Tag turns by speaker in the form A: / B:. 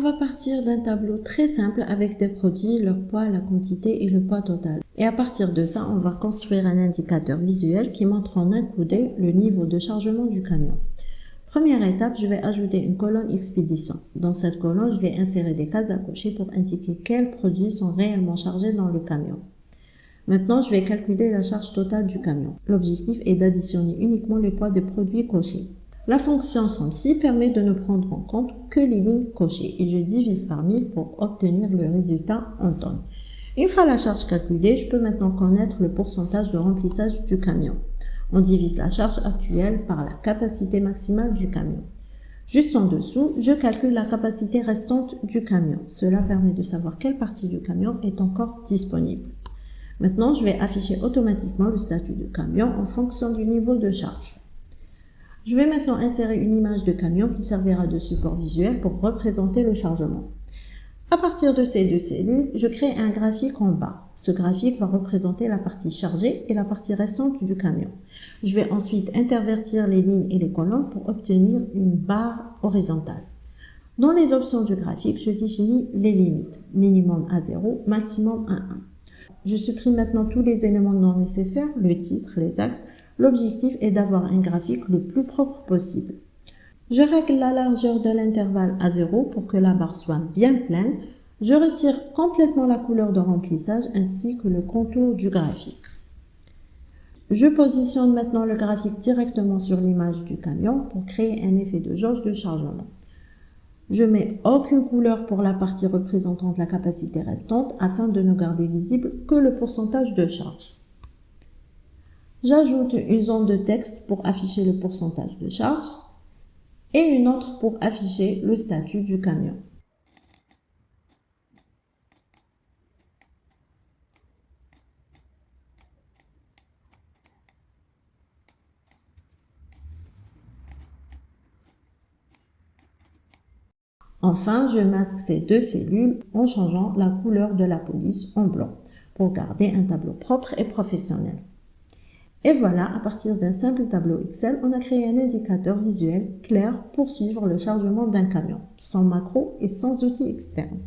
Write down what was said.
A: va partir d'un tableau très simple avec des produits, leur poids, la quantité et le poids total. Et à partir de ça, on va construire un indicateur visuel qui montre en un coup d'œil le niveau de chargement du camion. Première étape, je vais ajouter une colonne expédition. Dans cette colonne, je vais insérer des cases à cocher pour indiquer quels produits sont réellement chargés dans le camion. Maintenant, je vais calculer la charge totale du camion. L'objectif est d'additionner uniquement le poids des produits cochés. La fonction SOM-SI permet de ne prendre en compte que les lignes cochées et je divise par 1000 pour obtenir le résultat en tonnes. Une fois la charge calculée, je peux maintenant connaître le pourcentage de remplissage du camion. On divise la charge actuelle par la capacité maximale du camion. Juste en dessous, je calcule la capacité restante du camion. Cela permet de savoir quelle partie du camion est encore disponible. Maintenant, je vais afficher automatiquement le statut du camion en fonction du niveau de charge. Je vais maintenant insérer une image de camion qui servira de support visuel pour représenter le chargement. À partir de ces deux cellules, je crée un graphique en bas. Ce graphique va représenter la partie chargée et la partie restante du camion. Je vais ensuite intervertir les lignes et les colonnes pour obtenir une barre horizontale. Dans les options du graphique, je définis les limites, minimum à 0, maximum à 1. Je supprime maintenant tous les éléments non nécessaires, le titre, les axes. L'objectif est d'avoir un graphique le plus propre possible. Je règle la largeur de l'intervalle à 0 pour que la barre soit bien pleine. Je retire complètement la couleur de remplissage ainsi que le contour du graphique. Je positionne maintenant le graphique directement sur l'image du camion pour créer un effet de jauge de chargement. Je mets aucune couleur pour la partie représentant la capacité restante afin de ne garder visible que le pourcentage de charge. J'ajoute une zone de texte pour afficher le pourcentage de charge et une autre pour afficher le statut du camion. Enfin, je masque ces deux cellules en changeant la couleur de la police en blanc pour garder un tableau propre et professionnel. Et voilà, à partir d'un simple tableau Excel, on a créé un indicateur visuel clair pour suivre le chargement d'un camion, sans macro et sans outils externes.